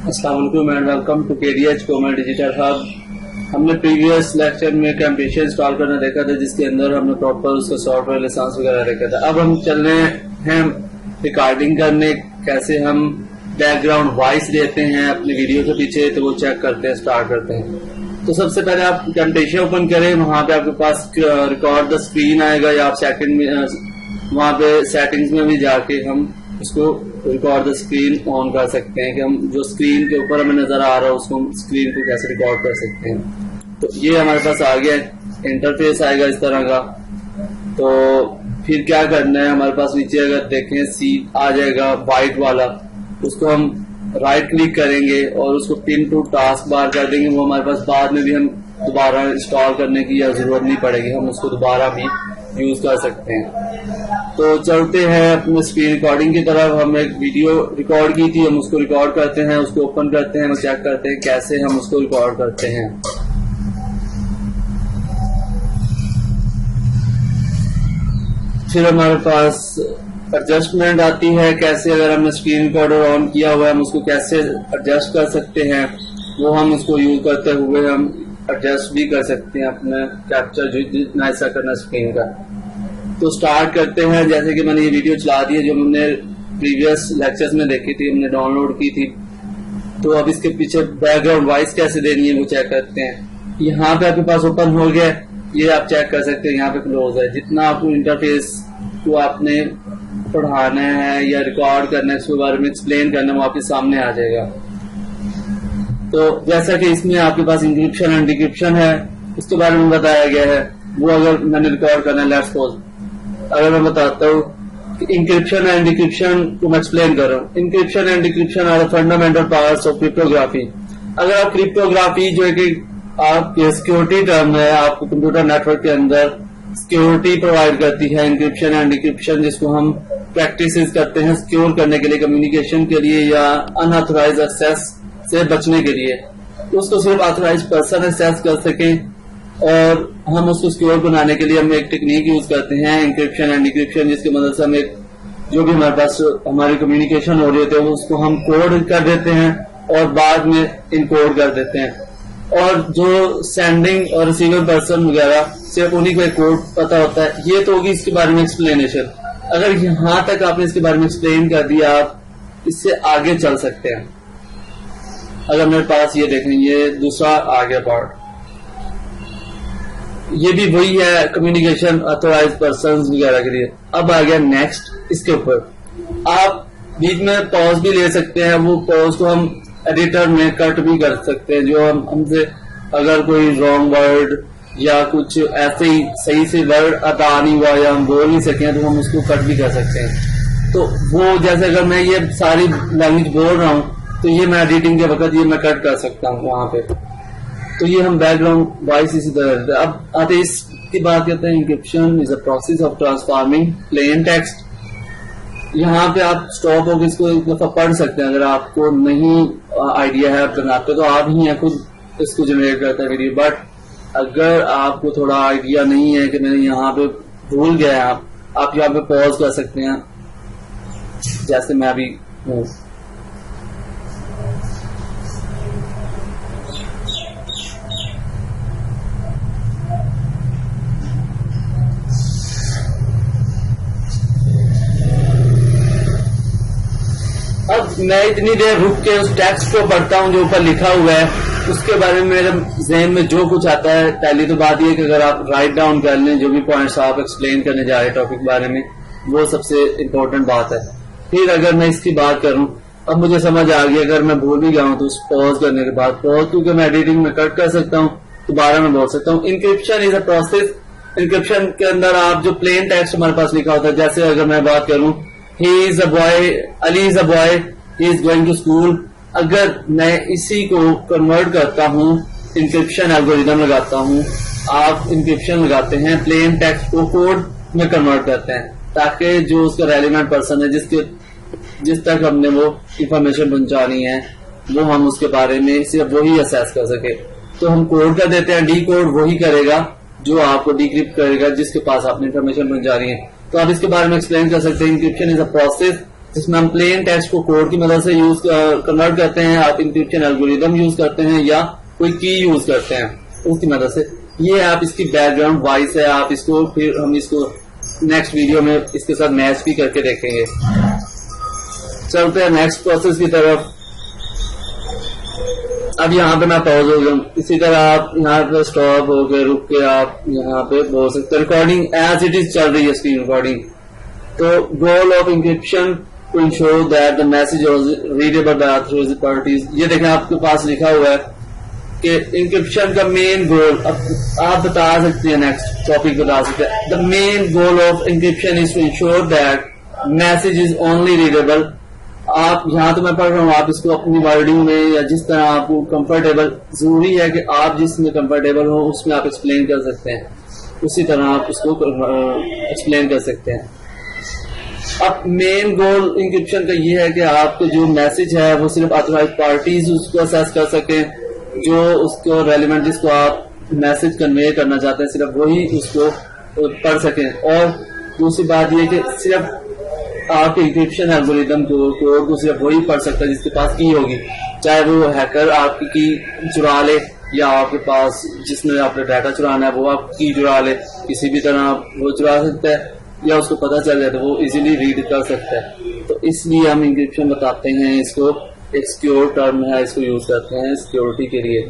अस्सलाम वालेकुम and welcome to KDH Komal digital hub. हमने प्रीवियस लेक्चर में कैम्पेशन इंस्टॉल करना देखा था, जिसके अंदर हमने प्रॉपर उसका सॉफ्टवेयर लाइसेंस वगैरह देखा था। अब हम चल रहे हैं रिकॉर्डिंग करने, कैसे हम बैकग्राउंड वॉइस देते हैं अपनी वीडियो के पीछे, तो वो चेक करते हैं, स्टार्ट करते हैं। तो सबसे पहले आप कैम्पेशन ओपन करें, वहां पे आपके पास रिकॉर्ड द स्क्रीन आएगा, या आप सेकंड में वहां पे सेटिंग्स में भी जाके हम उसको रिकॉर्ड द स्क्रीन ऑन कर सकते हैं कि हम जो स्क्रीन के ऊपर हमें नजर आ रहा है उसको हम स्क्रीन को कैसे रिकॉर्ड कर सकते हैं। तो ये हमारे पास आ गया, इंटरफेस आएगा इस तरह का। तो फिर क्या करना है, हमारे पास नीचे अगर देखें सी आ जाएगा व्हाइट वाला, उसको हम राइट क्लिक करेंगे और उसको पिन टू टास्क बार कर देंगे। वो हमारे पास बाद में भी हम दोबारा इंस्टॉल करने की या जरूरत नहीं पड़ेगी, हम उसको दोबारा भी यूज कर सकते हैं। तो चलते हैं अपने स्क्रीन रिकॉर्डिंग की तरफ। हम एक वीडियो रिकॉर्ड की थी, हम उसको रिकॉर्ड करते हैं, उसको ओपन करते हैं, चेक करते हैं कैसे हम उसको रिकॉर्ड करते हैं। फिर हमारे पास एडजस्टमेंट आती है, कैसे अगर हमने स्क्रीन रिकॉर्डर ऑन किया हुआ है हम उसको कैसे एडजस्ट कर सकते हैं। वो हम उसको यूज करते हुए हम एडजस्ट भी कर सकते हैं अपने कैप्चर जितना ऐसा करना स्क्रीन का। तो स्टार्ट करते हैं। जैसे कि मैंने ये वीडियो चला दी है जो हमने प्रीवियस लेक्चर्स में देखी थी, हमने डाउनलोड की थी। तो अब इसके पीछे बैकग्राउंड वॉइस कैसे देनी है वो चेक करते हैं। यहाँ पे आपके पास ओपन हो गया, ये आप चेक कर सकते हैं, यहाँ पे क्लोज है। जितना आपको इंटरफेस को आपने पढ़ाना है या रिकॉर्ड करना है, उसके बारे में एक्सप्लेन करना है, वो आपके सामने आ जाएगा। तो जैसा कि इसमें आपके पास इंक्रिप्शन एंड डिक्रिप्शन है, उसके बारे में बताया गया है। वो अगर मैंने रिकॉर्ड करना है, लेट्स सपोज अगर मैं बताता हूँ कि इंक्रिप्शन एंड डिक्रिप्शन को मैं एक्सप्लेन कर रहा हूँ। Encryption and decryption are fundamental parts of cryptography. अगर आप क्रिप्टोग्राफी जो है कि आपके सिक्योरिटी टर्म है, आपको कंप्यूटर नेटवर्क के अंदर सिक्योरिटी प्रोवाइड करती है इंक्रिप्शन एंड डिक्रिप्शन, जिसको हम प्रैक्टिसेस करते हैं सिक्योर करने के लिए, कम्युनिकेशन के लिए या अनऑथराइज्ड एक्सेस से बचने के लिए। तो उसको सिर्फ ऑथराइज पर्सन एक्सेस कर सकें, और हम उसको सिक्योर बनाने के लिए हम एक टेक्निक यूज करते हैं इंक्रिप्शन एंड डिक्रिप्शन, जिसकी मदद से हम एक जो भी हमारे पास हमारी कम्युनिकेशन हो रही होती है उसको हम कोड कर देते हैं और बाद में इनकोड कर देते हैं। और जो सेंडिंग और रिसीविंग पर्सन वगैरह सिर्फ उन्हीं को एक कोड पता होता है। ये तो होगी इसके बारे में एक्सप्लेनेशन। अगर यहां तक आपने इसके बारे में एक्सप्लेन कर दिया, आप इससे आगे चल सकते हैं। अगर मेरे पास ये देखें, ये दूसरा आ गया पार्ट, ये भी वही है कम्युनिकेशन ऑथराइज पर्सन वगैरह के लिए। अब आ गया नेक्स्ट। इसके ऊपर आप बीच में पॉज भी ले सकते हैं, वो पॉज को हम एडिटर में कट भी कर सकते हैं। जो हमसे अगर कोई रॉन्ग वर्ड या कुछ ऐसे ही सही से वर्ड अदा नहीं हुआ या हम बोल नहीं सके तो हम उसको कट भी कर सकते हैं। तो वो जैसे अगर मैं ये सारी लैंग्वेज बोल रहा हूँ तो ये मैं एडिटिंग के वक्त ये मैं कट कर सकता हूँ वहां पे। तो ये हम बैकग्राउंड वॉइस इसी तरह। अब आते इसकी बात करते हैं। Encryption is a process of transforming plain text. यहाँ पे आप स्टॉप होकर इसको एक दफा पढ़ सकते हैं। अगर आपको नहीं आइडिया है बनाते तो आप ही हैं खुद इसको जनरेट करता है वीडियो। बट अगर आपको थोड़ा आइडिया नहीं है कि मैंने यहाँ पे भूल गया, आप यहाँ पे पॉज कर सकते हैं, जैसे मैं अभी हूँ। अब मैं इतनी देर रुक के उस टेक्स्ट को पढ़ता हूँ जो ऊपर लिखा हुआ है, उसके बारे में मेरे जहन में जो कुछ आता है। पहली तो बात यह कि अगर आप राइट डाउन कर लें जो भी पॉइंट्स आप एक्सप्लेन करने जा रहे हैं टॉपिक बारे में, वो सबसे इम्पोर्टेंट बात है। फिर अगर मैं इसकी बात करूं, अब मुझे समझ आ गई, अगर मैं भूल भी गया हूं तो उस पॉज करने के बाद पॉज, क्योंकि मैं एडिटिंग में कट कर सकता हूँ, दोबारा मैं बोल सकता हूँ। Encryption is a process. Encryption के अंदर आप जो प्लेन टेक्स्ट हमारे पास लिखा होता है, जैसे अगर मैं बात करूं he is a boy, Ali is a boy, he is going to school। अगर मैं इसी को कन्वर्ट करता हूँ, इंक्रिप्शन एल्गोरिदम लगाता हूँ, आप इंक्रिप्शन लगाते हैं, प्लेन टेक्स्ट को कोड में कन्वर्ट करते हैं, ताकि जो उसका रेलिवेंट पर्सन है जिस तक हमने वो इंफॉर्मेशन पहुंचानी है वो हम उसके बारे में सिर्फ वही असेस कर सके। तो हम कोड कर देते हैं, डी कोड वही करेगा जो आपको डिक्रिप्ट करेगा जिसके पास आपने इंफॉर्मेशन पहुंचानी है। तो आप इसके बारे में एक्सप्लेन कर सकते हैं। इंक्रिप्शन इज अ प्रोसेस इसमें हम प्लेन टेक्स्ट को कोड की मदद से यूज कन्वर्ट करते हैं। आप इंक्रिप्शन एल्गोरिदम यूज करते हैं या कोई की यूज करते हैं उसकी मदद से। ये आप इसकी बैकग्राउंड वॉइस है। आप इसको फिर हम इसको नेक्स्ट वीडियो में इसके साथ मैच भी करके देखेंगे। चलते हैं नेक्स्ट प्रोसेस की तरफ। अब यहाँ पे मैं पॉज हो गया। इसी तरह आप यहाँ पे स्टॉप हो गए, रुक के आप यहाँ पे बोल सकते हैं। रिकॉर्डिंग एज इट इज चल रही है, स्क्रीन रिकॉर्डिंग। तो goal of encryption to ensure that the message was readable by authorised parties. ये देखें आपके पास लिखा हुआ है कि इंक्रिप्शन का मेन गोल, अब आप बता सकते हैं, नेक्स्ट टॉपिक बता सकते हैं। The main goal of encryption is to ensure that message is only readable. आप यहाँ तो मैं पढ़ रहा हूँ, आप इसको अपनी वर्डिंग में या जिस तरह आपको कंफर्टेबल, जरूरी है कि आप जिसमें कंफर्टेबल हो उसमें आप एक्सप्लेन कर सकते हैं, उसी तरह आप उसको एक्सप्लेन कर सकते हैं। अब मेन गोल इंक्रिप्शन का ये है कि आपको जो मैसेज है वो सिर्फ ऑथराइज्ड पार्टीज उसको असेस कर सकें, जो उसको रेलिवेंट, जिसको आप मैसेज कन्वे करना चाहते हैं सिर्फ वही उसको पढ़ सकें। और दूसरी बात ये कि सिर्फ आपके इंक्रिप्शन एल्गोरिदम कोड को सिर्फ वही पढ़ सकता है जिसके पास की होगी, चाहे वो हैकर आपकी की चुरा ले या आपके पास जिसने आपने डाटा चुराना है वो आपकी चुरा ले, किसी भी तरह वो चुरा सकता है या उसको पता चल जाए तो वो इजीली रीड कर सकता है। तो इसलिए हम इंक्रिप्शन बताते हैं, इसको एक सिक्योर टर्म है, इसको यूज करते हैं सिक्योरिटी के लिए।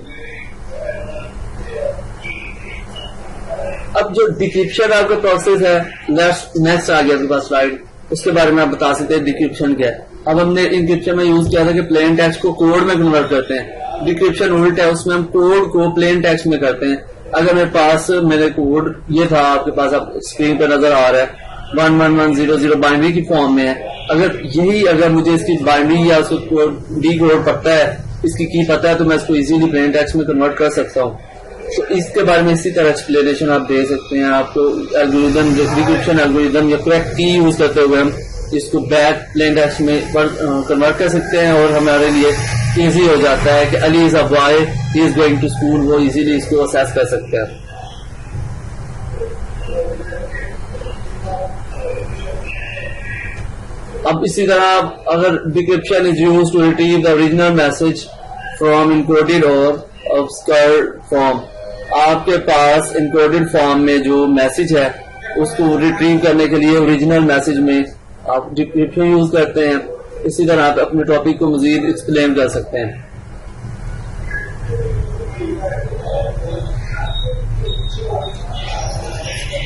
अब जो डिक्रिप्शन आपका प्रोसेस है, नेक्स्ट आ गया आपके पास स्लाइड, उसके बारे में आप बता सकते हैं डिक्रिप्शन क्या है। अब हमने इंक्रिप्शन में यूज किया था कि प्लेन टेक्स्ट को कोड में कन्वर्ट करते हैं। डिक्रिप्शन उल्टा है, उसमें हम कोड को प्लेन टेक्स्ट में करते हैं। अगर मेरे पास मेरे कोड ये था, आपके पास आप स्क्रीन पर नजर आ रहा है 11100 बाइनरी की फॉर्म में है। अगर मुझे इसकी बाइनरी या उसको डी कोड पता है, इसकी की पता है, तो मैं इसको इजीली प्लेन टेक्स्ट में कन्वर्ट कर सकता हूँ। तो इसके बारे में इसी तरह एक्सप्लेनेशन आप दे सकते हैं। आपको एल्गोरिदम, डिक्रिप्शन एल्गोरिदम या करेक्ट की यूज करते हुए हम इसको बैक प्लेन टेक्स्ट में कन्वर्ट कर सकते हैं और हमारे लिए इजी हो जाता है कि Ali is a boy, he is going to school, वो इजीली इसको असेस कर सकते हैं। अब इसी तरह अगर decryption is used to retrieve the original message from encoded और ऑब्स्क्योर्ड फॉर्म, आपके पास इनकोडेड फॉर्म में जो मैसेज है उसको रिट्रीव करने के लिए ओरिजिनल मैसेज में आप डिक्रिप्शन यूज करते हैं। इसी तरह आप अपने टॉपिक को मजीद एक्सप्लेन कर सकते हैं।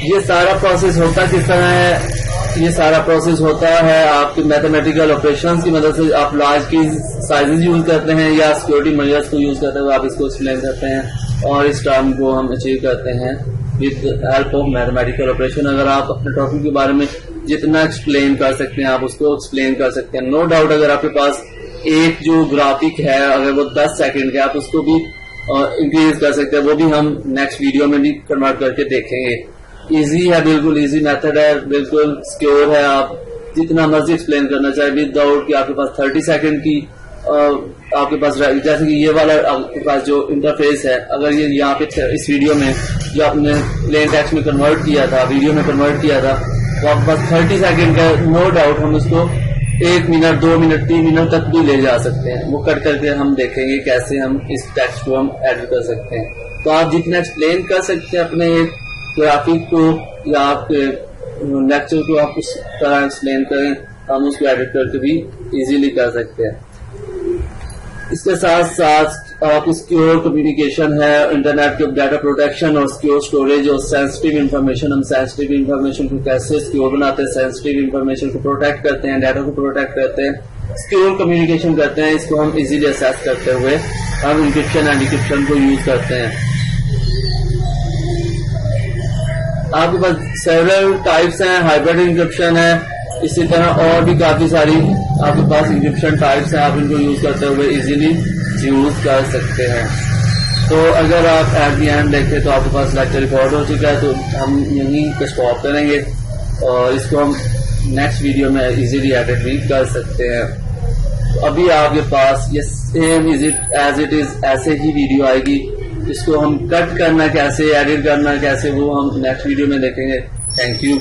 ये सारा प्रोसेस होता किस तरह है? ये सारा प्रोसेस होता है आपके मैथमेटिकल ऑपरेशंस की मदद से। आप लार्ज की साइजेस यूज करते हैं या सिक्योरिटी मेजर्स को यूज करते हुए आप इसको एक्सप्लेन करते हैं और इस टर्म को हम अचीव करते हैं with help of mathematical operation. अगर आप अपने टॉपिक के बारे में जितना एक्सप्लेन कर सकते हैं आप उसको एक्सप्लेन कर सकते हैं। नो डाउट अगर आपके पास एक जो ग्राफिक है अगर वो 10 सेकंड का, आप उसको भी इंक्रीज कर सकते हैं। वो भी हम नेक्स्ट वीडियो में भी कन्वर्ट करके देखेंगे। इजी है, बिल्कुल इजी मेथड है, बिल्कुल सिक्योर है। आप जितना मर्जी एक्सप्लेन करना चाहे विदाउट कि आपके पास 30 सेकंड की आपके पास, जैसे कि ये वाला आपके पास जो इंटरफेस है, अगर ये यहाँ पे इस वीडियो में जो आपने प्लेन टेक्स्ट में कन्वर्ट किया था, वीडियो में कन्वर्ट किया था, तो आपके पास 30 सेकंड का, नो डाउट हम उसको 1 मिनट 2 मिनट 3 मिनट तक भी ले जा सकते हैं। वो कट करके हम देखेंगे कैसे हम इस टेक्स्ट को हम एडिट कर सकते हैं। तो आप जितना एक्सप्लेन कर सकते हैं अपने एक ग्राफिक को या आपके लेक्चर को आप उस तरह एक्सप्लेन करें, हम उसको एडिट करके भी इजीली कर सकते हैं। इसके साथ साथ आप सिक्योर कम्युनिकेशन है, इंटरनेट के डाटा प्रोटेक्शन और सिक्योर स्टोरेज और सेंसिटिव इंफॉर्मेशन। हम सेंसिटिव इंफॉर्मेशन को कैसे सिक्योर बनाते हैं, सेंसिटिव इंफॉर्मेशन को प्रोटेक्ट करते हैं, डाटा को प्रोटेक्ट करते हैं, सिक्योर कम्युनिकेशन करते हैं। इसको हम इजीली असेस करते हुए हम इंक्रिप्शन एंड डिक्रिप्शन को यूज करते हैं। आपके पास सेवरल टाइप्स हैं, हाइब्रिड इंक्रिप्शन है, इसी तरह और भी काफी सारी आपके पास इंक्रिप्शन टाइप्स हैं। आप इनको यूज करते हुए इजीली यूज कर सकते हैं। तो अगर आप एट द एंड देखें तो आपके पास लेक्चर रिकॉर्ड हो चुका है, तो हम यहीं पे स्टॉप करेंगे और इसको हम नेक्स्ट वीडियो में इजीली एडिट भी कर सकते हैं। तो अभी आपके पास ये सेम एज इट इज ऐसे ही वीडियो आएगी। इसको हम कट करना कैसे, एडिट करना कैसे, वो हम नेक्स्ट वीडियो में देखेंगे। Thank you.